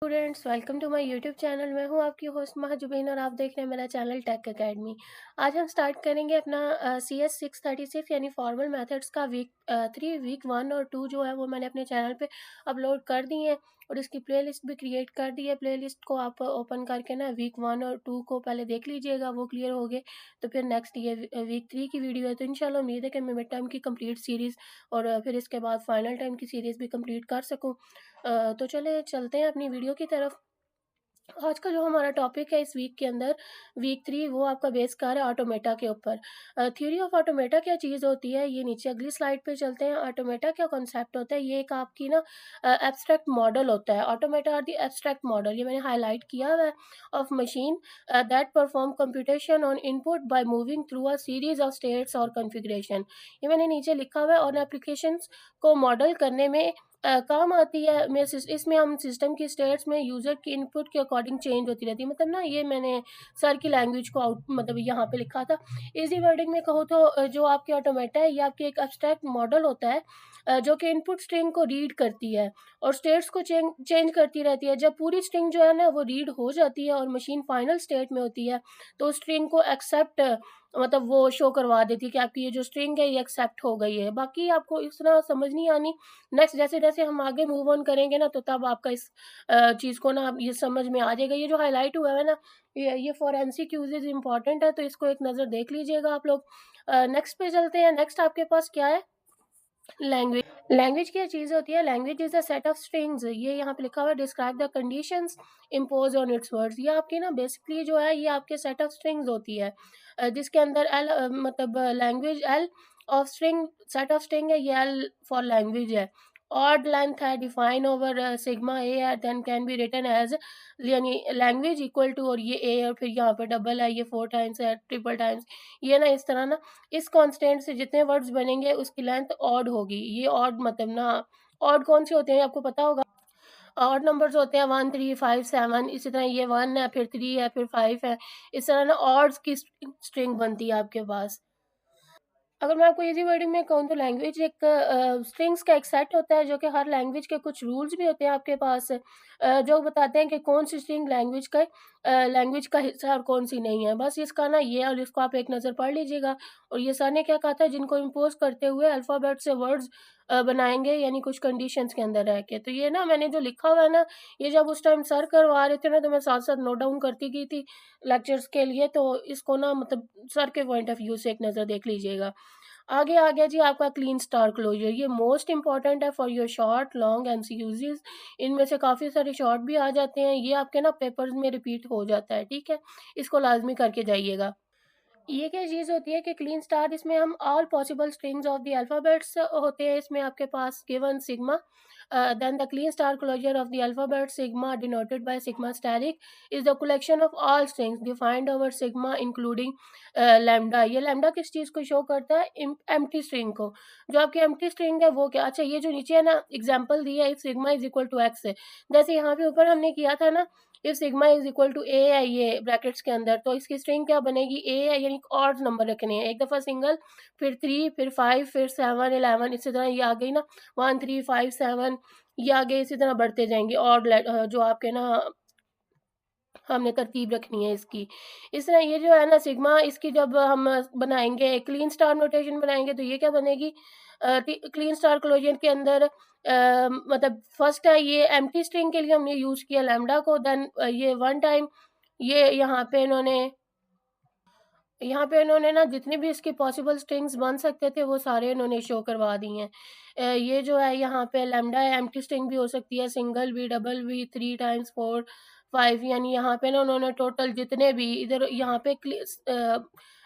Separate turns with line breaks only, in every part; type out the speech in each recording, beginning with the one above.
Students, welcome to my YouTube channel. मैं हूं आपकी होस्ट महाजुबीन और आप देख रहे हैं मेरा चैनल टेक एकेडमी। आज हम स्टार्ट करेंगे अपना CS 636 यानी फॉर्मल मेथड्स का वीक 1 और 2 जो है वो मैंने अपने चैनल पे अपलोड कर दी है और इसकी प्लेलिस्ट भी क्रिएट कर दी है। प्लेलिस्ट को आप ओपन करके ना वीक 1 और 2 को पहले देख लीजिएगा, वो क्लियर हो गए तो फिर नेक्स्ट ये वीक 3 की वीडियो है। तो इंशाल्लाह उम्मीद है कि मैं मिड टर्म की कंप्लीट सीरीज़ और फिर इसके बाद फाइनल टाइम की सीरीज़ भी कंप्लीट कर सकूँ। तो चलते हैं अपनी वीडियो की तरफ। आज का जो हमारा टॉपिक है इस वीक के अंदर, वीक 3, वो आपका बेस कर रहा है ऑटोमेटा के ऊपर। थ्योरी ऑफ ऑटोमेटा क्या चीज़ होती है, ये नीचे अगली स्लाइड पे चलते हैं। ऑटोमेटा क्या कॉन्सेप्ट होता है, ये एक आपकी ना एब्स्ट्रैक्ट मॉडल होता है। Automata are the abstract model, ये मैंने हाईलाइट किया हुआ है, of machine that perform computation on input by moving through a series of states और कॉन्फ़िगरेशन। ये मैंने नीचे लिखा हुआ है और एप्लीकेशंस को मॉडल करने में काम आती है। इसमें हम सिस्टम की स्टेट्स में यूज़र की इनपुट के अकॉर्डिंग चेंज होती रहती है। मतलब ना ये मैंने सर की लैंग्वेज को आउट मतलब यहाँ पे लिखा था। इजी वर्डिंग में कहूँ तो जो आपकी ऑटोमेटा है ये आपकी एक एब्स्ट्रैक्ट मॉडल होता है, जो कि इनपुट स्ट्रिंग को रीड करती है और स्टेट्स को चेंज करती रहती है। जब पूरी स्ट्रिंग जो है ना वो रीड हो जाती है और मशीन फाइनल स्टेट में होती है तो स्ट्रिंग को एक्सेप्ट मतलब वो शो करवा देती है कि आपकी ये जो स्ट्रिंग है ये एक्सेप्ट हो गई है। बाकी आपको इस तरह समझ नहीं आनी। नेक्स्ट जैसे-जैसे हम आगे मूव ऑन करेंगे ना तो तब आपका इस चीज़ को ना ये समझ में आ जाएगा। ये जो हाइलाइट हुआ है ना, ये फॉरेंसिक यूजेज इम्पोर्टेंट है, तो इसको एक नज़र देख लीजिएगा आप लोग। नेक्स्ट पे चलते हैं। नेक्स्ट आपके पास क्या है? लैंग्वेज। लैंग्वेज क्या चीज़ होती है? Language is a set of strings. ये यहाँ पे लिखा हुआ है, describe the conditions impose on it's words. ये आपकी ना बेसिकली जो है ये आपके सेट ऑफ स्ट्रिंग्स होती है, जिसके अंदर मतलब language L of string, set of string है, ये एल फॉर लैंग्वेज है। ऑड लेंथ है, डिफाइन ओवर सिग्मा ए है, then can be written as यानी लैंग्वेज इक्वल टू, और ये ए और फिर यहाँ पे डबल है, ये 4 टाइम्स है, ट्रिपल टाइम्स। ये ना इस तरह ना इस कांस्टेंट से जितने वर्ड्स बनेंगे उसकी लेंथ ऑड होगी। ये ऑड मतलब ना, ऑड कौन से होते हैं आपको पता होगा। ऑड नंबर्स होते हैं 1 3 5 7, इसी तरह ये 1 है, फिर 3 है, फिर 5 है। इस तरह ना ऑड्स की स्ट्रिंग बनती है आपके पास। अगर मैं आपको इजी वर्डिंग में कहूँ तो लैंग्वेज एक स्ट्रिंग्स का एक सेट होता है, जो कि हर लैंग्वेज के कुछ रूल्स भी होते हैं आपके पास, जो बताते हैं कि कौन सी स्ट्रिंग लैंग्वेज का हिस्सा है और कौन सी नहीं है। बस इसका ना ये, और इसको आप एक नज़र पढ़ लीजिएगा। और ये सर ने क्या कहा था, जिनको इम्पोज करते हुए अल्फ़ाबेट से वर्ड्स बनाएंगे यानी कुछ कंडीशंस के अंदर रह के। तो ये ना मैंने जो लिखा हुआ है ना, ये जब उस टाइम सर करवा रहे थे ना तो मैं साथ साथ नोट डाउन करती गई थी लेक्चर्स के लिए। तो इसको ना मतलब सर के पॉइंट ऑफ व्यू से एक नज़र देख लीजिएगा। आगे आ गया जी आपका क्लीन स्टार क्लोजर। ये मोस्ट इंपॉर्टेंट है for your short long MCQs. इनमें से काफ़ी सारे शॉर्ट भी आ जाते हैं, ये आपके ना पेपर्स में रिपीट हो जाता है, ठीक है। इसको लाजमी करके जाइएगा। ये क्या चीज़ होती है कि क्लीन स्टार, इसमें हम all possible strings of the alphabets होते हैं इसमें आपके पास given sigma. Then the Kleene star closure of the alphabet sigma denoted by sigma static is the collection of all strings defined over sigma including lambda. ये lambda किस चीज़ को show करता है? एम्प्टी स्ट्रिंग को। जो आपकी एम्प्टी स्ट्रिंग है वो क्या, अच्छा ये जो नीचे है ना एग्जाम्पल दिया है, if sigma is equal to x है, जैसे यहाँ पे ऊपर हमने किया था ना, if sigma is equal to a है ये ब्रैकेट्स के अंदर, तो इसकी स्ट्रिंग क्या बनेगी? ए है, यानी ऑड नंबर रखने हैं। एक दफ़ा सिंगल, फिर 3, फिर 5, फिर 7 11, इसी तरह ये आ गई ना 1 3 5 7, ये आगे इसी तरह बढ़ते जाएंगे। जो आपके ना हमने तरतीब रखनी है इसकी। इस तरह ये जो है ना सिग्मा, इसकी जब हम बनाएंगे क्लीन स्टार नोटेशन बनाएंगे तो ये क्या बनेगी? क्लीन स्टार क्लोजर के अंदर मतलब फर्स्ट है ये एम्प्टी स्ट्रिंग के लिए हमने यूज़ किया लैम्डा को। देन ये वन टाइम, ये यहाँ पे इन्होंने ना जितनी भी इसकी पॉसिबल स्ट्रिंग्स बन सकते थे वो सारे इन्होंने शो करवा दी हैं। ये जो है यहाँ पे लैम्डा है, एम्प्टी स्ट्रिंग भी हो सकती है, सिंगल भी, डबल भी, 3 टाइम्स 4 5, यानी यहाँ पे ना उन्होंने टोटल जितने भी इधर यहाँ पे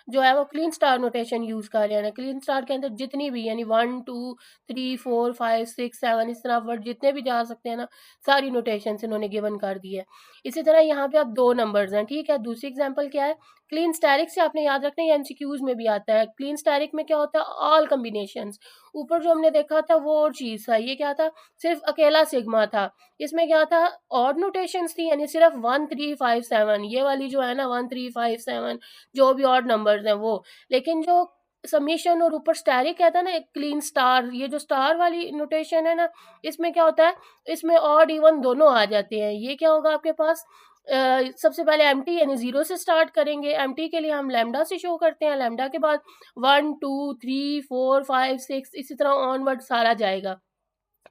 जो है वो क्लीन स्टार नोटेशन यूज़ कर रहे हैं। क्लीन स्टार के अंदर जितनी भी यानी 1 2 3 4 5 6 7 इस तरह वर्ड जितने भी जा सकते हैं ना, सारी नोटेशंस इन्होंने गिवन कर दी है। इसी तरह यहाँ पे अब 2 नंबर्स हैं, ठीक है। दूसरी एग्जांपल क्या है? क्लीन स्टैटिक से आपने याद रखना है, ये एमसीक्यूज में भी आता है। क्लीन स्टैटिक में क्या होता है? All combinations. ऊपर जो हमने देखा था वो और चीज़ था, ये क्या था? सिर्फ अकेला सिग्मा था। इसमें क्या था? ऑड नोटेशंस थी, यानी सिर्फ 1 3 5 7, ये वाली जो है ना 1 3 5 7, जो भी ऑड नंबर्स हैं वो। लेकिन जो समीशन और ऊपर स्टैरिक कहता है ना, एक क्लीन स्टार, ये जो स्टार वाली नोटेशन है ना, इसमें क्या होता है, इसमें ऑड इवन दोनों आ जाते हैं। ये क्या होगा आपके पास, सबसे पहले एम्प्टी यानी 0 से स्टार्ट करेंगे। एम्प्टी के लिए हम लैम्डा से शो करते हैं, लैम्डा के बाद 1 2 3 4 5 6 इसी तरह ऑनवर्ड सारा जाएगा।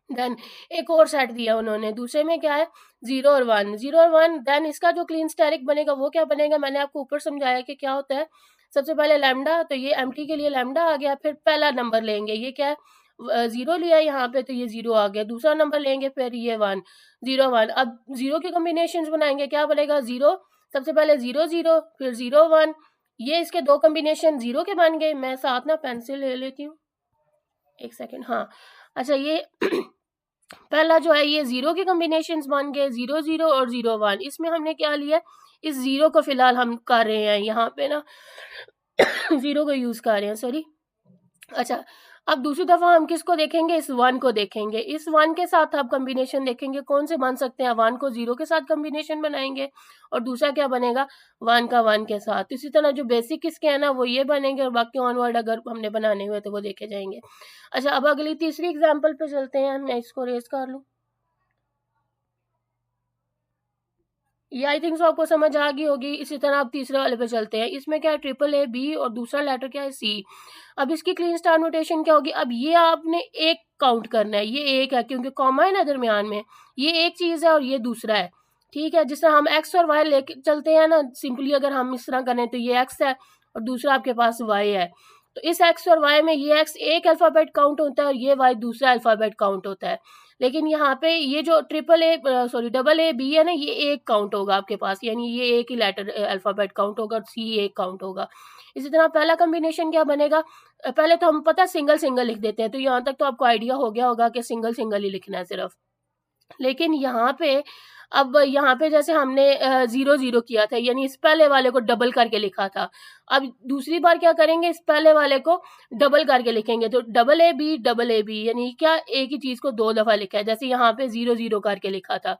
देन एक और सेट दिया उन्होंने, दूसरे में क्या है 0 और 1, 0 और 1। देन इसका जो क्लीन स्टैरिक बनेगा वो क्या बनेगा, मैंने आपको ऊपर समझाया कि क्या होता है। सबसे पहले लैम्डा, तो ये एम्प्टी के लिए लैम्डा आ गया, फिर पहला नंबर लेंगे, ये क्या है 0 लिया यहाँ पे, तो ये 0 आ गया। दूसरा नंबर लेंगे, फिर ये 1 0 1। अब 0 के कॉम्बिनेशन बनाएंगे, क्या बनेगा 0, सबसे पहले 0 0 फिर 0 1, ये इसके दो कॉम्बिनेशन 0 के बन गए। मैं साथ ना पेंसिल ले लेती हूँ, एक सेकेंड। हाँ अच्छा, ये पहला जो है ये 0 के कॉम्बिनेशन बन गए, 0 0 और 0 1। इसमें हमने क्या लिया, इस 0 को फिलहाल हम कर रहे हैं यहाँ पे ना 0 को यूज कर रहे हैं, सॉरी। अच्छा, अब दूसरी दफा हम किसको देखेंगे, इस 1 को देखेंगे। इस 1 के साथ आप कॉम्बिनेशन देखेंगे कौन से बन सकते हैं। 1 को 0 के साथ कॉम्बिनेशन बनाएंगे और दूसरा क्या बनेगा 1 का 1 के साथ। इसी तरह जो बेसिक किसके हैं ना वो ये बनेंगे, और बाकी ऑनवर्ड अगर हमने बनाने हुए तो वो देखे जाएंगे। अच्छा, अब अगली तीसरी एग्जाम्पल पे चलते हैं, मैं इसको रेज कर लूँ। ये आई थिंक सो आपको समझ आ गई होगी। इसी तरह आप तीसरे वाले पे चलते हैं, इसमें क्या है AAA और दूसरा लेटर क्या है C। अब इसकी क्लीन स्टार नोटेशन क्या होगी, अब ये आपने एक काउंट करना है, ये एक है क्योंकि कॉमा है ना दरमियान में, ये एक चीज़ है और ये दूसरा है, ठीक है। जिस तरह हम X और Y लेके चलते हैं ना, सिंपली अगर हम इस तरह करें तो ये X है और दूसरा आपके पास Y है। तो इस X और Y में ये X एक अल्फ़ाबेट काउंट होता है और ये Y दूसरा अल्फ़ाबेट काउंट होता है। लेकिन यहाँ पे ये जो AA B है ना, ये एक काउंट होगा आपके पास, यानी ये एक ही लेटर अल्फ़ाबेट काउंट होगा और C एक काउंट होगा। इसी तरह पहला कॉम्बिनेशन क्या बनेगा, पहले तो हम पता सिंगल सिंगल लिख देते हैं, तो यहाँ तक तो आपको आइडिया हो गया होगा कि सिंगल सिंगल ही लिखना है सिर्फ। लेकिन यहाँ पे अब यहाँ पे जैसे हमने 0 0 किया था, यानी इस पहले वाले को डबल करके लिखा था। अब दूसरी बार क्या करेंगे, इस पहले वाले को डबल करके लिखेंगे, तो AA B यानी क्या एक ही चीज़ को दो दफ़ा लिखा है, जैसे यहाँ पे 0 0 करके लिखा था।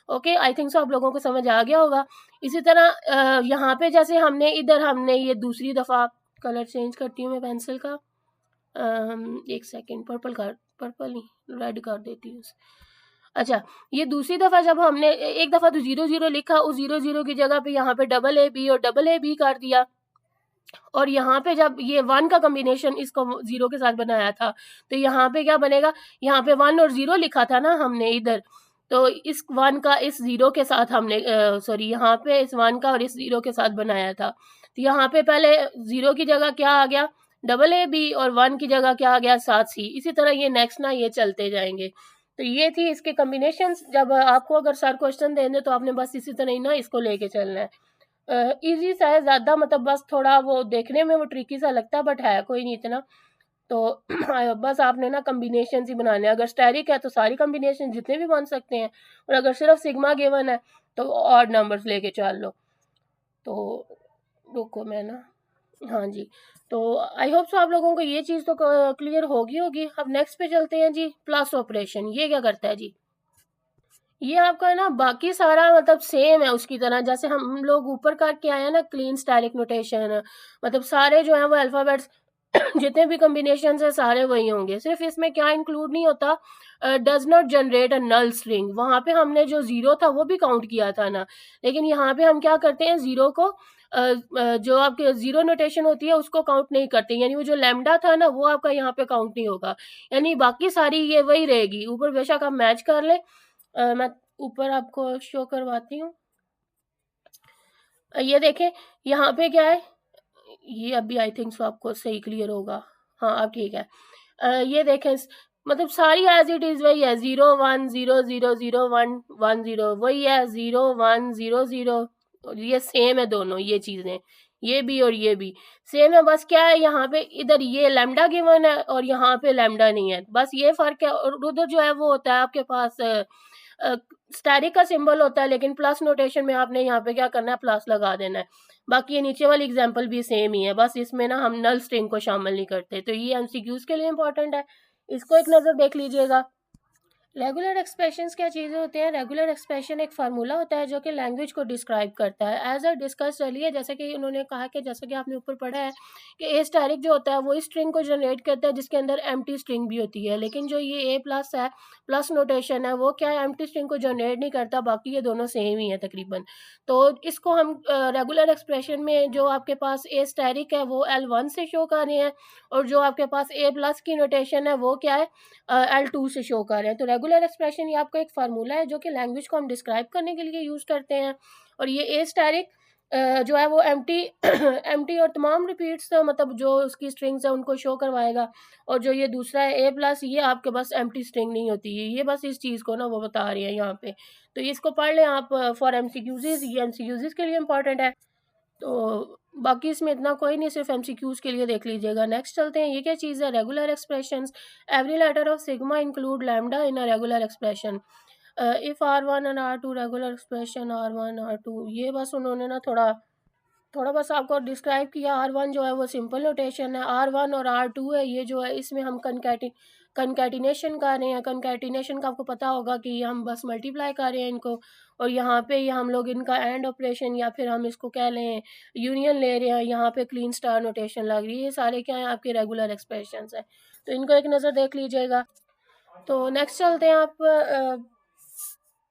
ओके, आई थिंक सो आप लोगों को समझ आ गया होगा। इसी तरह यहाँ पे जैसे हमने इधर हमने ये दूसरी दफ़ा, कलर चेंज करती हूँ मैं पेंसिल का, एक सेकेंड, पर्पल नहीं रेड कर देती हूँ। अच्छा, ये दूसरी दफ़ा जब हमने एक दफ़ा तो 0 0 लिखा, उस 0 0 की जगह पे यहाँ पे AA B और AA B कर दिया, और यहाँ पे जब ये 1 का कॉम्बिनेशन इसको 0 के साथ बनाया था, तो यहाँ पे क्या बनेगा, यहाँ पे 1 और 0 लिखा था ना हमने इधर, तो इस 1 का इस 0 के साथ हमने सॉरी यहाँ पे इस 1 का और इस 0 के साथ बनाया था। तो यहाँ पे पहले 0 की जगह क्या आ गया AA B और 1 की जगह क्या आ गया साथ C। इसी तरह ये नेक्स्ट ना ये चलते जाएंगे। तो ये थी इसके कॉम्बिनेशंस। जब आपको अगर सर क्वेश्चन देंगे तो आपने बस इसी तरह ही ना इसको लेके चलना है। इजी सा है, ज़्यादा मतलब बस थोड़ा वो देखने में वो ट्रिकी सा लगता है, बट है कोई नहीं इतना। तो बस आपने ना कॉम्बिनेशन ही बनाने हैं। अगर स्टैरिक है तो सारी कॉम्बिनेशन जितने भी बन सकते हैं, और अगर सिर्फ सिग्मा गिवन है तो ऑड नंबर्स लेके चल लो। तो रुको मैं ना, हाँ जी, तो आई होप सो आप लोगों को ये चीज़ तो क्लियर होगी। अब नेक्स्ट पे चलते हैं जी, प्लस ऑपरेशन। ये क्या करता है जी, ये आपका ना बाकी सारा मतलब सेम है उसकी तरह, जैसे हम लोग ऊपर करके आए हैं ना क्लीन स्टाइलिक नोटेशन, मतलब सारे जो हैं वो अल्फ़ाबेट्स जितने भी कॉम्बिनेशंस हैं सारे वही होंगे। सिर्फ इसमें क्या इंक्लूड नहीं होता, does not generate a null string. वहाँ पे हमने जो 0 था वो भी काउंट किया था ना, लेकिन यहाँ पे हम क्या करते हैं 0 को जो आपके 0 नोटेशन होती है उसको काउंट नहीं करते, यानी वो जो लैम्डा था ना वो आपका यहाँ पे काउंट नहीं होगा, यानी बाकी सारी ये वही रहेगी। ऊपर बेशक आप मैच कर ले, मैं ऊपर आपको शो करवाती हूँ। ये देखें यहाँ पे क्या है, ये अभी आई थिंक सो आपको सही क्लियर होगा। हाँ अब ठीक है। ये देखें मतलब सारी एज इट इज़ वही है, 0 1 0 0 0 1 1 0 वही है, 0 1 0 0, ये सेम है दोनों ये चीज़ें, ये भी और ये भी सेम है। बस क्या है यहाँ पे इधर ये लैम्डा गिवन है और यहाँ पे लैम्डा नहीं है, बस ये फ़र्क है। और उधर जो है वो होता है आपके पास स्टैरिक का सिंबल होता है, लेकिन प्लस नोटेशन में आपने यहाँ पे क्या करना है प्लस लगा देना है। बाकी ये नीचे वाली एग्जांपल भी सेम ही है, बस इसमें ना हम नल स्ट्रिंग को शामिल नहीं करते। तो ये एमसीक्यूज के लिए इंपॉर्टेंट है, इसको एक नज़र देख लीजिएगा। रेगुलर एक्सप्रेशंस क्या चीज़ें होते हैं? रेगुलर एक्सप्रेशन एक फार्मूला होता है जो कि लैंग्वेज को डिस्क्राइब करता है। एज अ डिस्कस चलिए, जैसे कि उन्होंने कहा कि जैसे कि आपने ऊपर पढ़ा है कि ए स्टैटिक जो होता है वो इस स्ट्रिंग को जनरेट करता है जिसके अंदर एम्प्टी स्ट्रिंग भी होती है, लेकिन जो ये ए प्लस है, प्लस नोटेशन है, वो क्या है, एम्प्टी स्ट्रिंग को जनरेट नहीं करता, बाकी ये दोनों सेम ही है तकरीबन। तो इसको हम रेगुलर एक्सप्रेशन में जो आपके पास ए स्टैटिक है वो L1 से शो कर रहे हैं, और जो आपके पास ए प्लस की नोटेशन है वो क्या है, L2 से शो कर रहे हैं। तो रेगुलर एक्सप्रेशन ये आपका एक फार्मूला है जो कि लैंग्वेज को हम डिस्क्राइब करने के लिए यूज़ करते हैं। और ये ए स्टैटिक जो है वो एम्प्टी एम्प्टी और तमाम रिपीट्स, मतलब जो उसकी स्ट्रिंग्स है उनको शो करवाएगा। और जो ये दूसरा है ए प्लस, ये आपके पास एम्प्टी स्ट्रिंग नहीं होती है, ये बस इस चीज़ को ना वो बता रही है यहाँ पे। तो इसको पढ़ लें आप फॉर एमसीक्यूज़, ये एमसीक्यूज़ के लिए इंपॉर्टेंट है। तो बाकी इसमें इतना कोई नहीं, सिर्फ एमसीक्यूज़ के लिए देख लीजिएगा। नेक्स्ट चलते हैं, ये क्या चीज़ है, regular expressions. Every letter of sigma include lambda in a regular expression. If R1 and R2 regular expression R1 R2, ये बस उन्होंने ना थोड़ा थोड़ा बस आपको डिस्क्राइब किया। R1 जो है वो सिंपल नोटेशन है, R1 और R2 है, ये जो है इसमें हम कंकैटिनेशन कर रहे हैं। कंकैटिनेशन का आपको पता होगा कि हम बस मल्टीप्लाई कर रहे हैं इनको, और यहाँ पे ये हम लोग इनका एंड ऑपरेशन या फिर हम इसको कह लें यूनियन ले रहे हैं। यहाँ पे क्लीन स्टार नोटेशन लग रही है। ये सारे क्या हैं, आपके रेगुलर एक्सप्रेशंस हैं। तो इनको एक नज़र देख लीजिएगा। तो नेक्स्ट चलते हैं आप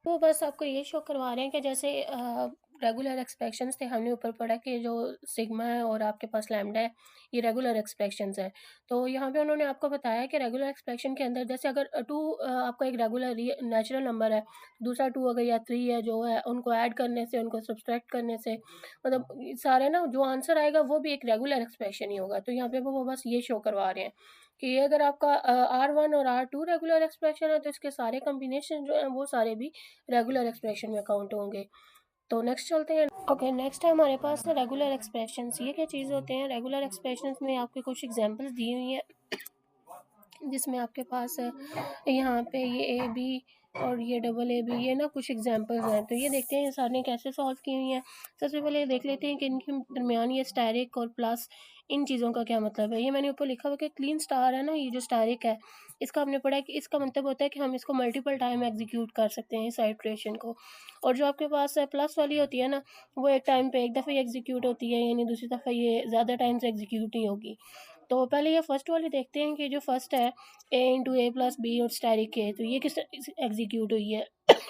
वो बस आपको ये शो करवा रहे हैं कि जैसे रेगुलर एक्सप्रेशंस थे, हमने ऊपर पढ़ा कि जो सिग्मा है और आपके पास लैम्डा है, ये रेगुलर एक्सप्रेशंस है। तो यहाँ पे उन्होंने आपको बताया कि रेगुलर एक्सप्रेशन के अंदर जैसे अगर टू आपका एक रेगुलर नेचुरल नंबर है, दूसरा टू अगर या थ्री है जो है, उनको ऐड करने से, उनको सब्सट्रैक्ट करने से, मतलब ये सारे ना जो आंसर आएगा वो भी एक रेगुलर एक्सप्रेशन ही होगा। तो यहाँ पे वो बस ये शो करवा रहे हैं कि ये अगर आपका R1 और R2 रेगुलर एक्सप्रेशन है तो इसके सारे कम्बिनेशन जो हैं वो सारे भी रेगुलर एक्सप्रेशन में काउंट होंगे। तो नेक्स्ट चलते हैं। ओके, नेक्स्ट है हमारे पास रेगुलर एक्सप्रेशंस। ये क्या चीज़ होते हैं? रेगुलर एक्सप्रेशंस में आपके कुछ एग्जांपल्स दी हुई हैं, जिसमें आपके पास यहाँ पे ये ए बी और ये डबल ए बी, ये ना कुछ एग्जांपल्स हैं। तो ये देखते हैं ये सारे कैसे सॉल्व की हुई हैं। सबसे पहले ये देख लेते हैं कि इनके दरमियान ये स्टैरिक और प्लस, इन चीज़ों का क्या मतलब है। ये मैंने ऊपर लिखा हुआ कि क्लीन स्टार है ना, ये जो स्टैरिक है, इसका हमने पढ़ा है कि इसका मतलब होता है कि हम इसको मल्टीपल टाइम एग्जीक्यूट कर सकते हैं इस आइट्रेशन को। और जो आपके पास प्लस वाली होती है ना, वो एक टाइम पे एक दफ़ा ही एग्जीक्यूट होती है, यानी दूसरी दफ़ा ये ज़्यादा टाइम से एग्जीक्यूट नहीं होगी। तो पहले ये फर्स्ट वाली देखते हैं कि जो फर्स्ट है ए इंटू ए प्लस बी और स्टैरिक है, तो ये किस एग्जीक्यूट हुई है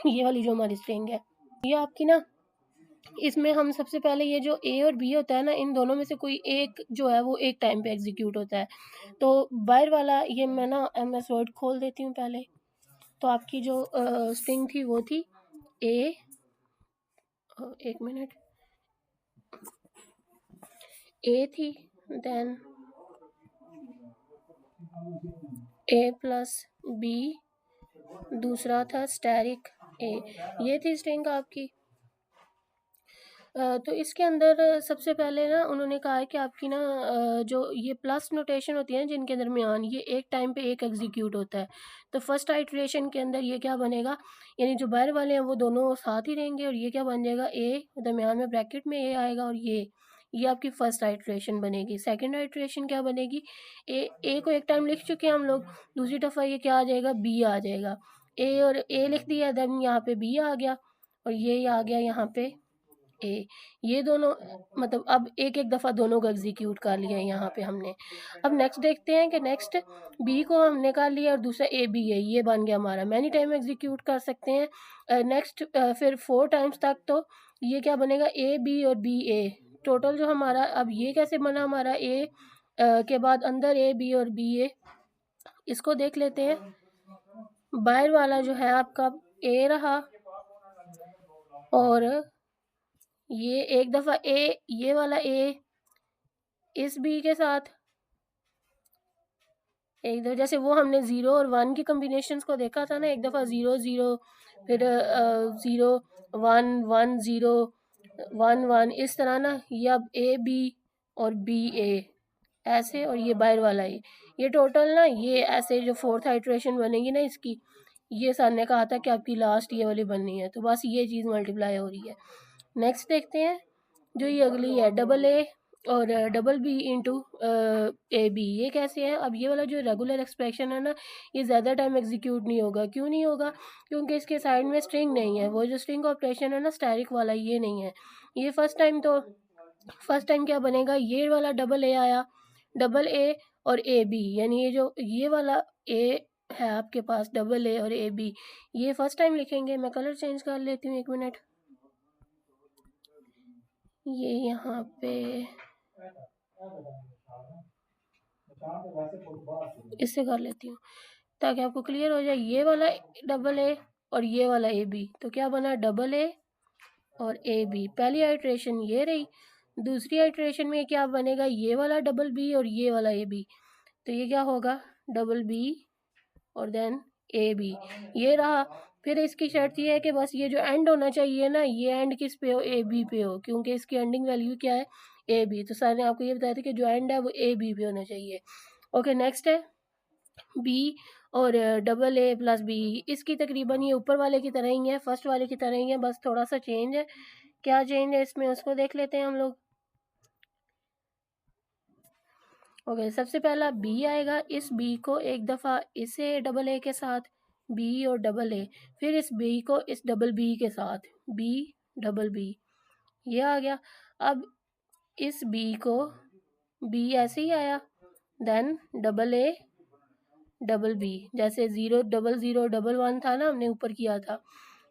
ये वाली जो हमारी स्ट्रिंग है, ये आपकी ना, इसमें हम सबसे पहले ये जो ए और बी होता है ना, इन दोनों में से कोई एक जो है वो एक टाइम पे एग्जीक्यूट होता है। तो बाहर वाला ये मैं ना MS वर्ड खोल देती हूँ पहले। तो आपकी जो स्ट्रिंग थी वो थी ए, एक मिनट, ए थी, देन ए प्लस बी, दूसरा था स्टैरिक ए, ये थी स्ट्रिंग आपकी। तो इसके अंदर सबसे पहले ना उन्होंने कहा है कि आपकी ना जो ये प्लस नोटेशन होती है ना जिनके दरमियान, ये एक टाइम पे एक एग्जीक्यूट होता है। तो फर्स्ट आइट्रेशन के अंदर ये क्या बनेगा, यानी जो बाहर वाले हैं वो दोनों साथ ही रहेंगे, और ये क्या बन जाएगा, ए दरमियान में ब्रैकेट में ए आएगा, और ये आपकी फर्स्ट आइट्रेशन बनेगी। सेकंड आइट्रेशन क्या बनेगी, ए को एक टाइम लिख चुके हैं हम लोग, दूसरी दफ़ा ये क्या आ जाएगा, बी आ जाएगा। ए और ए लिख दिया, देन यहाँ पे बी आ गया, और ये आ गया यहाँ पे ए। ये दोनों, मतलब अब एक एक दफ़ा दोनों को एग्जीक्यूट कर लिया है यहाँ पे हमने। अब नेक्स्ट देखते हैं कि नेक्स्ट बी को हमने कर लिया और दूसरा ए बी है, ये बन गया हमारा, मैनी टाइम एग्जीक्यूट कर सकते हैं। नेक्स्ट फिर 4 टाइम्स तक, तो ये क्या बनेगा, ए बी और बी ए, टोटल जो हमारा, अब ये कैसे बना हमारा, ए के बाद अंदर ए बी और बी ए, इसको देख लेते हैं। बाहर वाला जो है आपका ए रहा, और ये एक दफ़ा ए, ये वाला ए इस बी के साथ एक दफ़ा, जैसे वो हमने 0 और 1 की कम्बिनेशंस को देखा था ना, एक दफ़ा 0 0, फिर 0 1 1 0 1 1, इस तरह ना, ये अब ए बी और बी ए ऐसे, और ये बाहर वाला ये टोटल ना, ये ऐसे जो फोर्थ आइट्रेशन बनेगी ना इसकी, ये सर ने कहा था कि आपकी लास्ट ये वाली बननी है, तो बस ये चीज़ मल्टीप्लाई हो रही है। नेक्स्ट देखते हैं जो ये अगली है, डबल ए और double b into a b. ये कैसे है? अब ये वाला जो रेगुलर एक्सप्रेशन है ना, ये ज़्यादा टाइम एग्जीक्यूट नहीं होगा। क्यों नहीं होगा? क्योंकि इसके साइड में स्ट्रिंग नहीं है। वो जो स्ट्रिंग ऑपरेशन है ना, स्टैटिक वाला, ये नहीं है। ये फर्स्ट टाइम क्या बनेगा? ये वाला डबल ए आया, डबल ए और ए बी, यानी ये वाला ए है आपके पास, डबल ए और ए बी, ये फर्स्ट टाइम लिखेंगे। मैं कलर चेंज कर लेती हूँ, 1 मिनट। ये यहाँ पे इससे कर लेती हूँ ताकि आपको क्लियर हो जाए। ये वाला डबल ए और ये वाला ए बी, तो क्या बना? डबल ए और ए बी। पहली आइट्रेशन ये रही। दूसरी आइट्रेशन में क्या बनेगा? ये वाला डबल बी और ये वाला ए बी। तो ये क्या होगा? डबल बी और देन ए बी, ये रहा। फिर इसकी शर्त ये है कि बस ये जो एंड होना चाहिए ना, ये एंड किस पे हो? ए बी पे हो, क्योंकि इसकी एंडिंग वैल्यू क्या है? A B. तो सर ने आपको ये बताया था कि जो एंड है वो ए बी पे होना चाहिए। ओके, नेक्स्ट है बी और डबल ए प्लस बी। इसकी तकरीबन ये ऊपर वाले की तरह ही है, फर्स्ट वाले की तरह ही है, बस थोड़ा सा चेंज है। क्या चेंज है इसमें, उसको देख लेते हैं हम लोग। ओके, सबसे पहला बी आएगा। इस बी को एक दफ़ा इसे डबल ए के साथ, बी और डबल ए, फिर इस बी को इस डबल बी के साथ, बी डबल बी, ये आ गया। अब इस बी को, बी ऐसे ही आया, then double a double b, जैसे 0 0 0 1 था ना, हमने ऊपर किया था।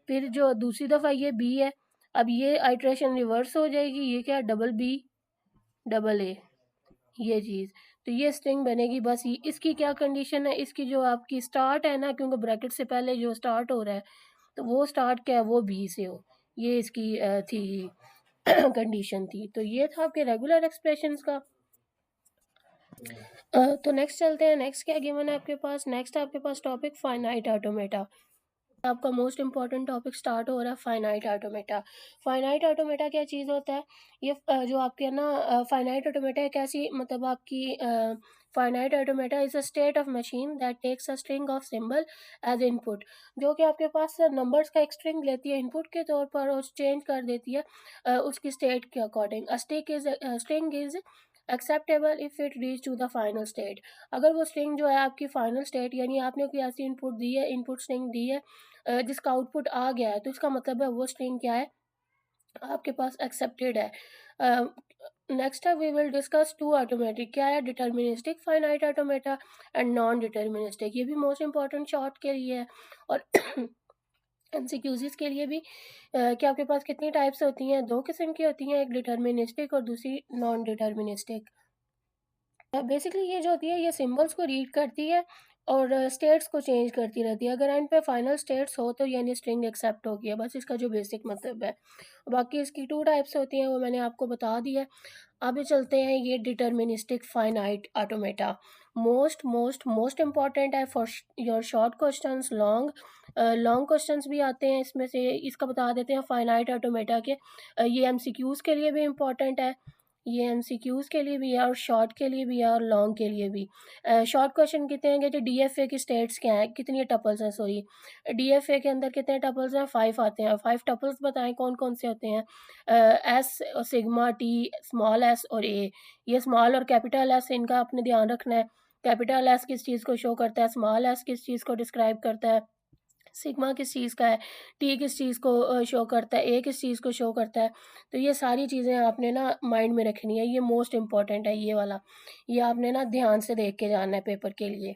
फिर जो दूसरी दफ़ा ये बी है, अब ये आइट्रेशन रिवर्स हो जाएगी। ये क्या? डबल बी डबल ए, ये चीज़। तो ये स्ट्रिंग बनेगी। बस ये इसकी क्या कंडीशन है? इसकी जो आपकी स्टार्ट है ना, क्योंकि ब्रैकेट से पहले जो स्टार्ट हो रहा है, तो वो स्टार्ट क्या है? वो बी से हो। ये इसकी थी कंडीशन थी। तो ये था आपके रेगुलर एक्सप्रेशंस का। तो नेक्स्ट चलते हैं। नेक्स्ट क्या गिवन है आपके पास? नेक्स्ट आपके पास टॉपिक फाइनाइट ऑटोमेटा। आपका मोस्ट इंपॉर्टेंट टॉपिक स्टार्ट हो रहा है, फाइनाइट ऑटोमेटा। फाइनाइट ऑटोमेटा क्या चीज़ होता है? ये जो आपके ना फाइनाइट ऑटोमेटा एक ऐसी, मतलब आपकी finite automata is a state of machine that takes a string of symbol as input, जो कि आपके पास नंबर्स का एक स्ट्रिंग लेती है इनपुट के तौर पर और चेंज कर देती है उसकी स्टेट के according. A string is acceptable if it reach to the final state. अगर वो स्ट्रिंग जो है आपकी फाइनल स्टेट, यानी आपने कोई ऐसी इनपुट दी है, इनपुट स्ट्रिंग दी है जिसका आउटपुट आ गया है, तो इसका मतलब है वो स्ट्रिंग क्या है? आपके पास एक्सेप्टेड है। नेक्स्ट है we will discuss to automatic. क्या है? Deterministic finite automata and non deterministic. ये भी मोस्ट इंपॉर्टेंट शॉर्ट के लिए है और एमसीक्यूज़ के लिए भी। कि आपके पास कितनी टाइप्स होती हैं? 2 किस्म की होती हैं, एक डिटर्मिनिस्टिक और दूसरी नॉन डिटर्मिनिस्टिक। बेसिकली ये जो होती है, ये सिंबल्स को रीड करती है और स्टेट्स को चेंज करती रहती है। अगर एंड पे फाइनल स्टेट्स हो तो यानी स्ट्रिंग एक्सेप्ट हो गया, बस इसका जो बेसिक मतलब है। बाकी इसकी 2 टाइप्स होती हैं, वो मैंने आपको बता दिया। आगे चलते हैं। ये deterministic finite automata most most most important है for your short questions. Long questions भी आते हैं इसमें से। इसका बता देते हैं फाइनाइट ऑटोमेटा के। ये एमसीक्यूज़ के लिए भी इम्पॉर्टेंट है, ये एमसीक्यूज़ के लिए भी है और शॉर्ट के लिए भी है और लॉन्ग के लिए भी। शॉर्ट क्वेश्चन कहते हैं कि जो डीएफए की स्टेट्स क्या हैं, कितनी टपल्स हैं, सॉरी डीएफए के अंदर कितने टपल्स हैं? 5 आते हैं। 5 टपल्स बताएं कौन कौन से होते हैं? S, sigma, T, small S और ए। ये स्मॉल और कैपिटल एस, इनका आपने ध्यान रखना है। कैपिटल एस किस चीज़ को शो करता है? स्मॉल एस किस चीज़ को डिस्क्राइब करता है? सिग्मा किस चीज़ का है? टी किस चीज़ को शो करता है? ए किस चीज़ को शो करता है? तो ये सारी चीज़ें आपने ना माइंड में रखनी है। ये मोस्ट इम्पॉर्टेंट है ये वाला। ये आपने ना ध्यान से देख के जाना है पेपर के लिए।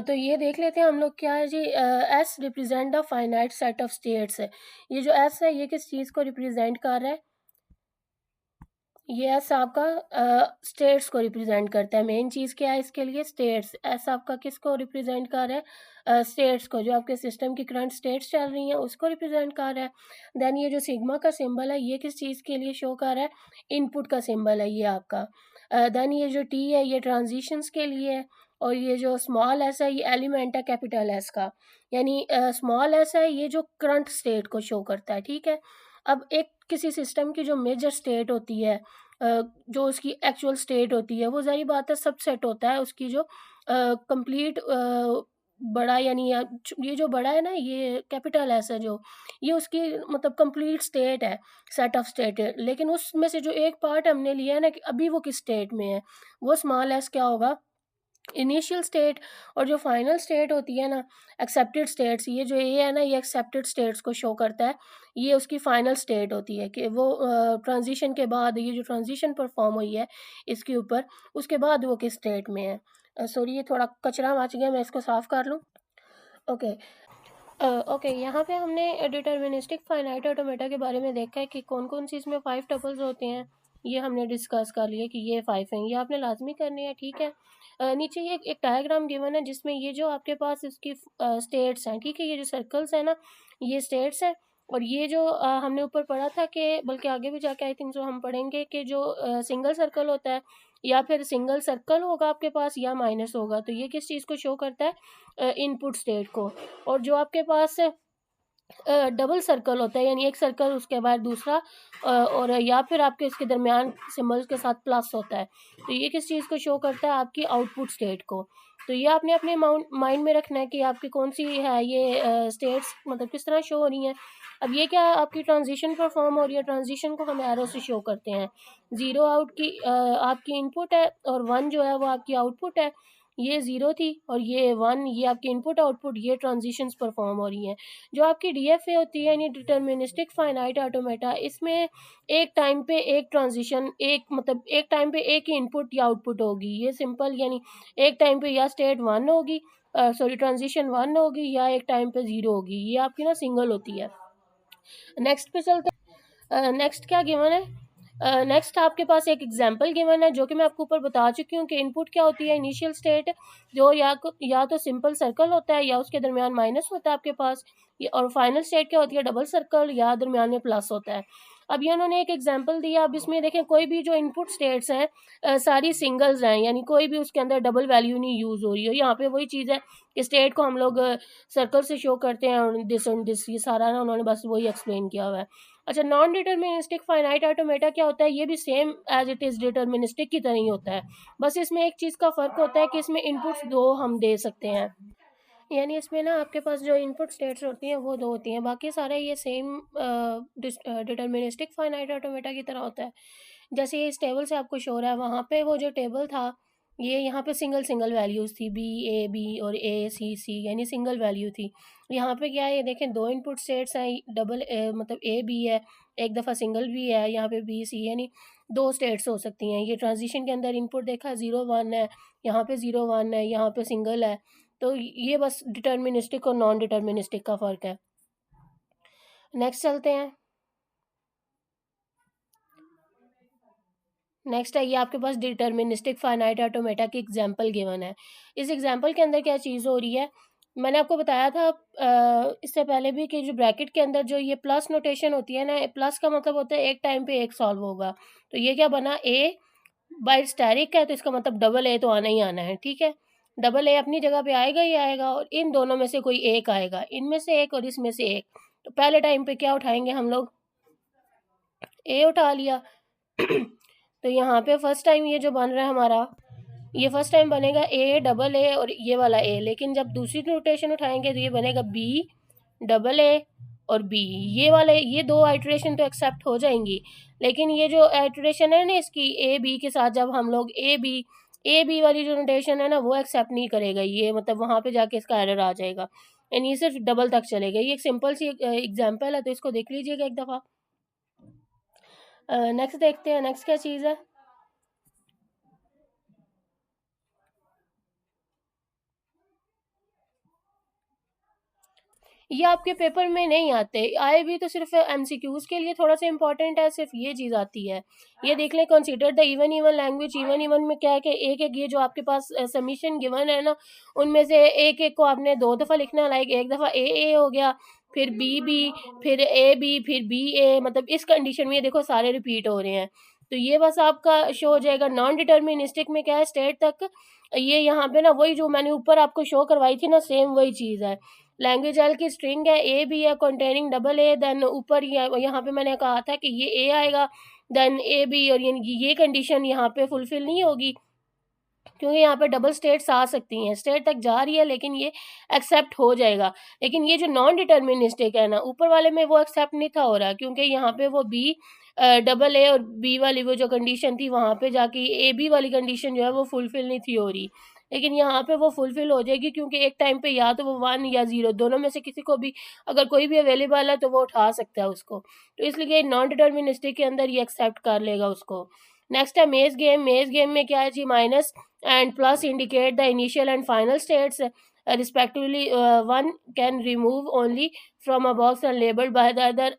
तो ये देख लेते हैं हम लोग। क्या है जी? S represent the finite set of states है। ये जो एस है, ये किस चीज़ को रिप्रेजेंट कर रहा है? ये एस आपका स्टेट्स को रिप्रेजेंट करता है। मेन चीज़ क्या है इसके लिए? स्टेट्स। एस आपका किसको रिप्रेजेंट कर रहा है? स्टेट्स को, जो आपके सिस्टम की करंट स्टेट्स चल रही हैं उसको रिप्रेजेंट कर रहा है। देन ये जो सिग्मा का सिंबल है, ये किस चीज़ के लिए शो कर रहा है? इनपुट का सिंबल है ये आपका। देन ये जो टी है, ये ट्रांजिशंस के लिए है। और ये जो स्मॉल एस है, ये एलिमेंट है कैपिटल एस का। यानी स्मॉल एस है, ये जो करंट स्टेट को शो करता है। ठीक है। अब एक किसी सिस्टम की जो मेजर स्टेट होती है, जो उसकी एक्चुअल स्टेट होती है, वो ज़ाहिर बात है सबसेट होता है उसकी जो कंप्लीट बड़ा यानी ये जो बड़ा है ना, ये कैपिटल एस है जो, ये उसकी मतलब कंप्लीट स्टेट है, सेट ऑफ स्टेट है। लेकिन उसमें से जो एक पार्ट हमने लिया है ना कि अभी वो किस स्टेट में है, वो स्मॉल एस क्या होगा, इनिशियल स्टेट। और जो फाइनल स्टेट होती है ना, एक्सेप्टेड स्टेट्स, ये जो ए है ना, ये एक्सेप्टेड स्टेट्स को शो करता है। ये उसकी फाइनल स्टेट होती है कि वो ट्रांजिशन के बाद, ये जो ट्रांजिशन परफॉर्म हुई है इसके ऊपर, उसके बाद वो किस स्टेट में है। सॉरी, ये थोड़ा कचरा मच गया, मैं इसको साफ़ कर लूँ। ओके। ओके, यहाँ पे हमने डिटर्मिनिस्टिक फाइनाइट ऑटोमेटा के बारे में देखा है कि कौन कौन सी इसमें 5 टपल्स होते हैं। ये हमने डिस्कस कर लिया कि ये 5 हैं, ये आपने लाजमी करने हैं, ठीक है। नीचे ये एक डायग्राम गिवन है जिसमें ये जो आपके पास इसकी स्टेट्स हैं, ठीक है, ये जो सर्कल्स हैं ना, ये स्टेट्स हैं। और ये जो हमने ऊपर पढ़ा था कि, बल्कि आगे भी जाके आई थिंक जो हम पढ़ेंगे कि जो सिंगल सर्कल होता है, या फिर सिंगल सर्कल होगा आपके पास या माइनस होगा, तो ये किस चीज़ को शो करता है, इनपुट स्टेट को। और जो आपके पास डबल सर्कल होता है, यानी एक सर्कल उसके बाद दूसरा, और या फिर आपके इसके दरमियान सिंबल्स के साथ प्लस होता है, तो ये किस चीज़ को शो करता है, आपकी आउटपुट स्टेट को। तो ये आपने अपने माइंड में रखना है कि आपकी कौन सी है ये स्टेट्स, मतलब किस तरह शो हो रही हैं। अब ये क्या आपकी ट्रांजिशन परफॉर्म हो रही है, ट्रांजिशन को हम एरो से शो करते हैं। 0 आउट की आपकी इनपुट है, और 1 जो है वो आपकी आउटपुट है। ये 0 थी और ये 1, ये आपकी इनपुट आउटपुट, ये ट्रांजिशंस परफॉर्म हो रही हैं। जो आपकी डीएफए होती है यानी डिटर्मिनिस्टिक फाइनाइट ऑटोमेटा, इसमें एक टाइम पे एक ट्रांजिशन, एक मतलब एक टाइम पे एक ही इनपुट या आउटपुट होगी। ये सिंपल, यानी एक टाइम पे या स्टेट 1 होगी, सॉरी ट्रांजिशन 1 होगी, या एक टाइम पे 0 होगी। ये आपकी ना सिंगल होती है। नेक्स्ट पे चलते हैं। नेक्स्ट क्या गिवन है, नेक्स्ट आपके पास एक एग्जांपल गिवन है जो कि मैं आपको ऊपर बता चुकी हूँ कि इनपुट क्या होती है, इनिशियल स्टेट, जो या तो सिंपल सर्कल होता है या उसके दरमियान माइनस होता है आपके पास, और फाइनल स्टेट क्या होती है, डबल सर्कल या दरमियान में प्लस होता है। अब ये उन्होंने एक एग्जांपल दिया। अब इसमें देखें, कोई भी जो इनपुट स्टेट्स हैं सारी सिंगल्स हैं, यानी कोई भी उसके अंदर डबल वैल्यू नहीं यूज़ हो रही है। यहाँ पे वही चीज़ है कि स्टेट को हम लोग सर्कल से शो करते हैं, और दिस एंड दिस, ये सारा ना उन्होंने बस वही एक्सप्लेन किया हुआ है। अच्छा, नॉन डिटर्मिनिस्टिक फाइनाइट ऑटोमेटा क्या होता है, ये भी same as it is deterministic की तरह ही होता है। बस इसमें एक चीज़ का फ़र्क होता है कि इसमें इनपुट्स 2 हम दे सकते हैं, यानी इसमें ना आपके पास जो इनपुट स्टेट्स होती हैं वो 2 होती हैं, बाकी सारे ये सेम डिटर्मिनिस्टिक फाइनाइट ऑटोमेटा की तरह होता है। जैसे ये इस टेबल से आपको शो हो रहा है, वहाँ पे वो जो टेबल था, ये यहाँ पे सिंगल सिंगल वैल्यूज़ थी, बी ए बी और ए सी सी, यानी सिंगल वैल्यू थी। यहाँ पे क्या है, ये देखें 2 इनपुट स्टेट्स हैं, डबल मतलब ए बी है, एक दफ़ा सिंगल भी है, यहाँ पे बी सी, यानी 2 स्टेट्स हो सकती हैं। ये ट्रांजिशन के अंदर इनपुट देखा 0 1 है, यहाँ पे 0 1 है, यहाँ पे सिंगल है। तो ये बस डिटर्मिनिस्टिक और नॉन डिटर्मिनिस्टिक का फ़र्क है। नेक्स्ट चलते हैं। नेक्स्ट है, ये आपके पास डिटर्मिनिस्टिक फाइनाइट ऑटोमेटा की एग्जांपल गिवन है। इस एग्जांपल के अंदर क्या चीज़ हो रही है, मैंने आपको बताया था इससे पहले भी कि जो ब्रैकेट के अंदर जो ये प्लस नोटेशन होती है ना, प्लस का मतलब होता है एक टाइम पे एक सॉल्व होगा। तो ये क्या बना, ए बाय स्टेरिक है, तो इसका मतलब डबल ए तो आना ही आना है, ठीक है। डबल ए अपनी जगह पे आएगा ही आएगा, और इन दोनों में से कोई एक आएगा, इनमें से एक और इसमें से एक। तो पहले टाइम पे क्या उठाएंगे हम लोग, ए उठा लिया। तो यहाँ पे फर्स्ट टाइम ये जो बन रहा है हमारा, ये फर्स्ट टाइम बनेगा ए डबल ए और ये वाला ए, लेकिन जब दूसरी नोटेशन उठाएंगे तो ये बनेगा बी डबल ए और बी। ये वाले, ये 2 आइटरेशन तो एक्सेप्ट हो जाएंगी, लेकिन ये जो आइटरेशन है ना इसकी ए बी के साथ, जब हम लोग ए बी वाली जो नोटेशन है ना वो एक्सेप्ट नहीं करेगा ये, मतलब वहाँ पे जाके इसका एरर आ जाएगा, यानी ये सिर्फ डबल तक चलेगा। ये एक सिंपल सी एग्जाम्पल है, तो इसको देख लीजिएगा एक दफ़ा। नेक्स्ट देखते हैं, नेक्स्ट क्या चीज़ है। ये आपके पेपर में नहीं आते, आए भी तो सिर्फ एमसीक्यूज़ के लिए थोड़ा सा इंपॉर्टेंट है, सिर्फ ये चीज़ आती है। ये देख लें, consider the even even language. Even even में क्या है कि एक एक ये जो आपके पास सबमिशन गिवन है ना, उनमें से एक एक को आपने 2 दफ़ा लिखना है। लाइक एक दफ़ा ए हो गया, फिर बी, फिर ए बी, फिर बी ए, मतलब इस कंडीशन में ये देखो सारे रिपीट हो रहे हैं। तो ये बस आपका शो हो जाएगा। नॉन डिटर्मिनिस्टिक में क्या है, स्टेट तक ये यहाँ पे ना वही जो मैंने ऊपर आपको शो करवाई थी ना, सेम वही चीज़ है। लैंग्वेज एल की स्ट्रिंग है, ए बी है कंटेनिंग डबल ए, देन ऊपर यहाँ पे मैंने कहा था कि ये ए आएगा, देन ए बी, और ये कंडीशन यहाँ पे फुलफिल नहीं होगी, क्योंकि यहाँ पे डबल स्टेट्स आ सकती हैं, स्टेट तक जा रही है लेकिन ये एक्सेप्ट हो जाएगा। लेकिन ये जो नॉन डिटर्मिनिस्टिक है ना, ऊपर वाले में वो एक्सेप्ट नहीं था हो रहा, क्योंकि यहाँ पे वो बी डबल ए और बी वाली वो जो कंडीशन थी वहाँ पे जाके ए बी वाली कंडीशन जो है वो फुलफिल नहीं थी हो रही। लेकिन यहाँ पे वो फुलफिल हो जाएगी, क्योंकि एक टाइम पे या तो वो 1 या 0 दोनों में से किसी को भी, अगर कोई भी अवेलेबल है तो वो उठा सकता है उसको। तो इसलिए नॉन डिटर्मिनिस्टिक के अंदर ये एक्सेप्ट कर लेगा उसको। नेक्स्ट है मेज़ गेम। मेज़ गेम में क्या है जी, minus and plus indicate the initial and final states respectively. One can remove only from a box and labeled by the other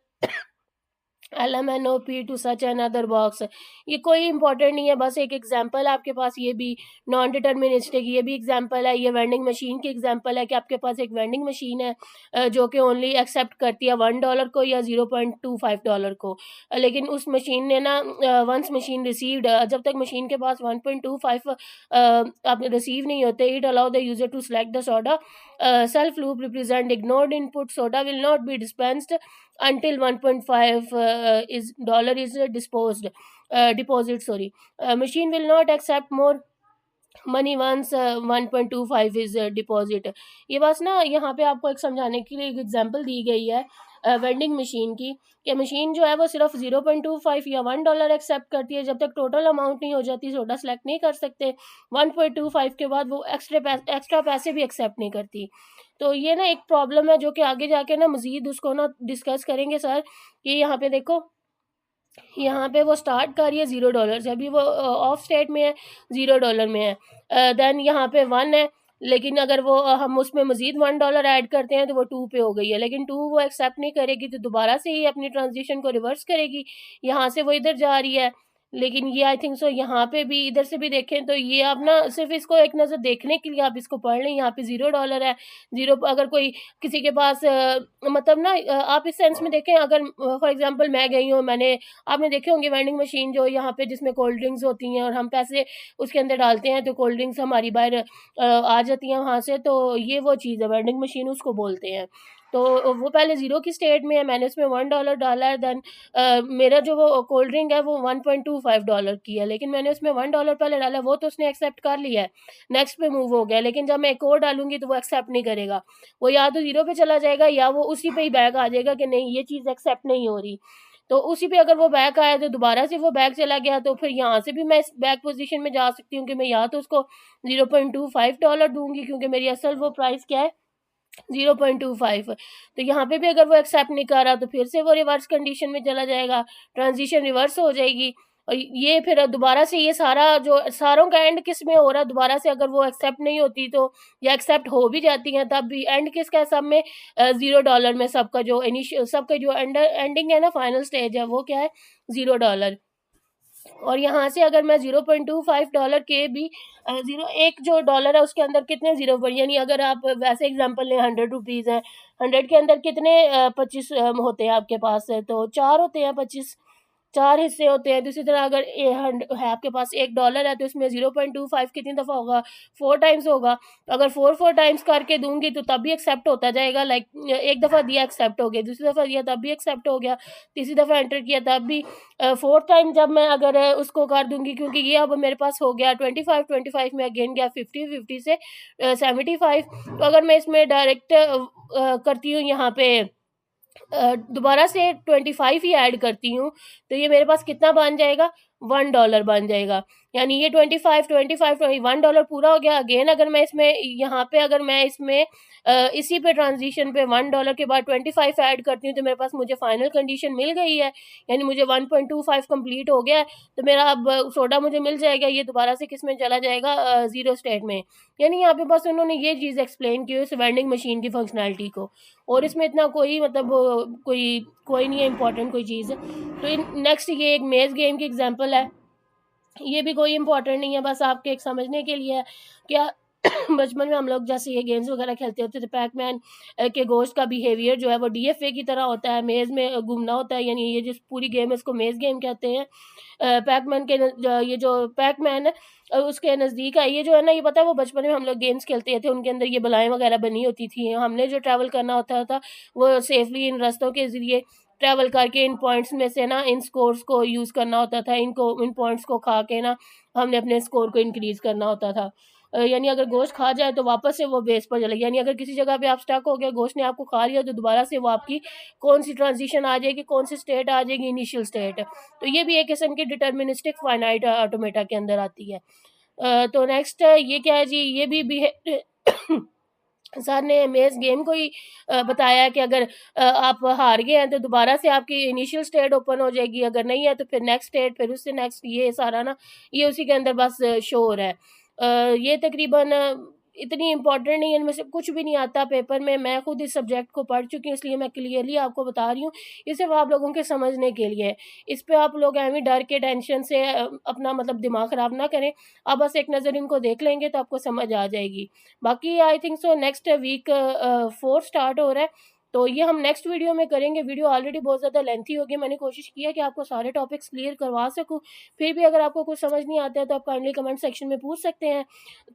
LMNOP to such an other box. ये कोई important नहीं है, बस एक एग्जांपल आपके पास, ये भी नॉन डिटर्मिनिस्टिक, ये भी एग्जांपल है। ये वेंडिंग मशीन की एग्जांपल है कि आपके पास एक वेंडिंग मशीन है जो कि ओनली एक्सेप्ट करती है $1 को या $0.25 को। लेकिन उस मशीन ने ना वंस मशीन रिसीव्ड, जब तक मशीन के पास 1.25 आप रिसीव नहीं होते, it allow the user to select the soda self loop represent ignored input soda will not be dispensed until 1.5 is dollar is disposed deposit, sorry. Machine will not accept more money once 1.25 is deposit. ये बस ना यहाँ पे आपको एक समझाने के लिए एक एग्जांपल दी गई है वेंडिंग मशीन की, कि मशीन जो है वो सिर्फ 0.25 या $1 एक्सेप्ट करती है, जब तक टोटल अमाउंट नहीं हो जाती सोडा सेलेक्ट नहीं कर सकते। 1.25 के बाद वो एक्स्ट्रा पैसे भी एक्सेप्ट नहीं करती। तो ये ना एक प्रॉब्लम है जो कि आगे जाके ना मज़ीद उसको ना डिस्कस करेंगे सर। कि यहाँ पे देखो, यहाँ पे वो स्टार्ट कर रही है $0 से, अभी वो ऑफ स्टेट में है, $0 में है। देन यहाँ पे 1 है, लेकिन अगर वो हम उसमें मज़ीद $1 ऐड करते हैं तो वो 2 पे हो गई है, लेकिन 2 वो एक्सेप्ट नहीं करेगी, तो दोबारा से ही अपनी ट्रांजिशन को रिवर्स करेगी। यहाँ से वो इधर जा रही है, लेकिन ये आई थिंक सो यहाँ पे भी इधर से भी देखें तो ये आप ना सिर्फ इसको एक नज़र देखने के लिए आप इसको पढ़ लें। यहाँ पे $0 है, जीरो अगर कोई किसी के पास मतलब ना आप इस सेंस में देखें, अगर फॉर एग्जांपल मैं गई हूँ, मैंने आपने देखे होंगे वेंडिंग मशीन जो यहाँ पे जिसमें कोल्ड ड्रिंक्स होती हैं और हम पैसे उसके अंदर डालते हैं तो कोल्ड ड्रिंक्स हमारी बाहर आ जाती हैं वहाँ से, तो ये वो चीज़ है, वेंडिंग मशीन उसको बोलते हैं। तो वो पहले 0 की स्टेट में है, मैंने उसमें $1 डाला है, देन मेरा जो वो कोल्ड ड्रिंक है वो $1.25 की है, लेकिन मैंने उसमें $1 पहले डाला, वो तो उसने एक्सेप्ट कर लिया है, नेक्स्ट पे मूव हो गया। लेकिन जब मैं एक और डालूंगी तो वो एक्सेप्ट नहीं करेगा, वो या तो 0 पे चला जाएगा या वो उसी पे ही बैक आ जाएगा कि नहीं ये चीज़ एक्सेप्ट नहीं हो रही। तो उसी पे अगर वो बैक आया तो दोबारा से वो बैक चला गया, तो फिर यहाँ से भी मैं इस बैक पोजीशन में जा सकती हूँ कि मैं या तो उसको $0.25 दूंगी, क्योंकि मेरी असल वो प्राइस क्या है 0.25। तो यहाँ पे भी अगर वो एक्सेप्ट नहीं कर रहा तो फिर से वो रिवर्स कंडीशन में चला जाएगा, ट्रांजिशन रिवर्स हो जाएगी। और ये फिर दोबारा से ये सारा जो सारों का एंड किस में हो रहा है, दोबारा से अगर वो एक्सेप्ट नहीं होती तो, या एक्सेप्ट हो भी जाती हैं तब भी एंड किसका है, सब में $0 में सबका जो सबका जो एंडिंग है ना, फाइनल स्टेज है वो क्या है $0। और यहाँ से अगर मैं $0.25 के भी जीरो एक जो डॉलर है उसके अंदर कितने जीरो पर, यानी अगर आप वैसे एग्जांपल लें ₹100 है, 100 के अंदर कितने 25 होते हैं आपके पास, तो 4 होते हैं, 25 4 हिस्से होते हैं। दूसरी तरह अगर है आपके पास $1 है तो इसमें 0.25 कितनी दफ़ा होगा, 4 टाइम्स होगा। तो अगर 4 टाइम्स करके दूंगी तो तब भी एक्सेप्ट होता जाएगा, लाइक एक दफ़ा दिया एक्सेप्ट हो गया, दूसरी दफ़ा दिया तब भी एक्सेप्ट हो गया, तीसरी दफ़ा एंटर किया तब भी। 4th टाइम जब मैं अगर उसको कर दूंगी, क्योंकि ये अब मेरे पास हो गया 25 में अगेन गया 50 से 75। तो अगर मैं इसमें डायरेक्ट करती हूँ यहाँ पे दोबारा से 25 ही ऐड करती हूँ, तो ये मेरे पास कितना बन जाएगा, $1 बन जाएगा। यानी ये 25 $1 पूरा हो गया। अगेन अगर मैं इसमें यहाँ पे अगर मैं इसमें इसी पे ट्रांजिशन पे $1 के बाद 25 ऐड करती हूँ तो मेरे पास मुझे फाइनल कंडीशन मिल गई है, यानी मुझे 1.25 कंप्लीट हो गया है। तो मेरा अब सोडा मुझे मिल जाएगा, ये दोबारा से किस में चला जाएगा, 0 स्टेट में। यानी यहाँ पे बस उन्होंने ये चीज़ एक्सप्लेन की इस वेंडिंग मशीन की फंक्शनैलिटी को, और इसमें इतना कोई मतलब कोई नहीं है इम्पोर्टेंट कोई चीज़। तो नेक्स्ट ये एक मेज़ गेम की एग्जांपल है, ये भी कोई इम्पोर्टेंट नहीं है, बस आपके एक समझने के लिए है। क्या बचपन में हम लोग जैसे ये गेम्स वगैरह खेलते होते थे, पैकमैन के घोस्ट का बिहेवियर जो है वो DFA की तरह होता है, मेज़ में घूमना होता है, यानी ये जिस पूरी गेम है इसको मेज़ गेम कहते हैं। पैकमैन के ये जो पैकमैन है उसके नज़दीक है, ये जो है ना, ये पता है वो बचपन में हम लोग गेम्स खेलते थे, उनके अंदर ये बलाएँ वगैरह बनी होती थी, हमने जो ट्रैवल करना होता था वो सेफली इन रास्तों के ज़रिए ट्रैवल करके इन पॉइंट्स में से ना इन स्कोर्स को यूज़ करना होता था, इन पॉइंट्स को खा के ना हमने अपने स्कोर को इंक्रीज़ करना होता था। यानी अगर गोश्त खा जाए तो वापस से वो बेस पर चले, यानी अगर किसी जगह पे आप स्टक हो गए, गोश्त ने आपको खा लिया, तो दोबारा से वो आपकी कौन सी ट्रांजिशन आ जाएगी, कौन सी स्टेट आ जाएगी, इनिशियल स्टेट। तो ये भी एक किस्म की डिटर्मिनिस्टिक फाइनाइट ऑटोमेटा के अंदर आती है। तो नेक्स्ट ये क्या है जी, ये भी है सर ने मेज़ गेम को ही बताया कि अगर आप हार गए हैं तो दोबारा से आपकी इनिशियल स्टेट ओपन हो जाएगी, अगर नहीं है तो फिर नेक्स्ट स्टेट, फिर उससे नेक्स्ट, ये सारा ना ये उसी के अंदर बस शो हो रहा है। ये तकरीबन इतनी इम्पोर्टेंट नहीं है, इनमें से कुछ भी नहीं आता पेपर में। मैं खुद इस सब्जेक्ट को पढ़ चुकी हूँ, इसलिए मैं क्लियरली आपको बता रही हूँ। ये सिर्फ आप लोगों के समझने के लिए है। इस पे आप लोग एवं डर के टेंशन से अपना मतलब दिमाग ख़राब ना करें। आप बस एक नज़र इनको देख लेंगे तो आपको समझ आ जाएगी। बाकी I think so next week 4 start हो रहा है, तो ये हम नेक्स्ट वीडियो में करेंगे। वीडियो ऑलरेडी बहुत ज़्यादा लेंथी हो गई। मैंने कोशिश की है कि आपको सारे टॉपिक्स क्लियर करवा सकूँ। फिर भी अगर आपको कुछ समझ नहीं आता है तो आप काइंडली कमेंट सेक्शन में पूछ सकते हैं।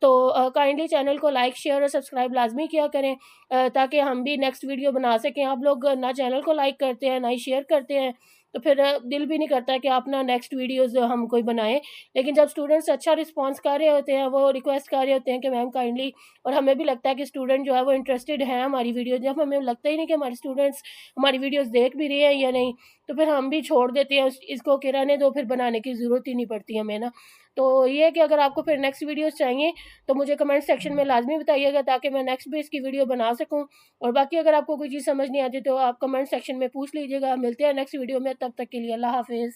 तो काइंडली चैनल को लाइक, शेयर और सब्सक्राइब लाज़मी किया करें, ताकि हम भी नेक्स्ट वीडियो बना सकें। आप लोग ना चैनल को लाइक करते हैं, ना ही शेयर करते हैं, तो फिर दिल भी नहीं करता कि आप ना नेक्स्ट वीडियोज़ हम कोई बनाएँ। लेकिन जब स्टूडेंट्स अच्छा रिस्पॉन्स कर रहे होते हैं, वो रिक्वेस्ट कर रहे होते हैं कि मैम काइंडली, और हमें भी लगता है कि स्टूडेंट जो है वो इंटरेस्टेड हैं हमारी वीडियो, जब हमें लगता ही नहीं कि हमारे स्टूडेंट्स हमारी वीडियोस देख भी रहे हैं या नहीं, तो फिर हम भी छोड़ देते हैं इसको कि रहने दो, फिर बनाने की ज़रूरत ही नहीं पड़ती हमें ना। तो ये है कि अगर आपको फिर नेक्स्ट वीडियोस चाहिए तो मुझे कमेंट सेक्शन में लाजमी बताइएगा, ताकि मैं नेक्स्ट भी इसकी वीडियो बना सकूँ। और बाकी अगर आपको कोई चीज़ समझ नहीं आती तो आप कमेंट सेक्शन में पूछ लीजिएगा। मिलते हैं नेक्स्ट वीडियो में, तब तक के लिए अल्लाह हाफिज़।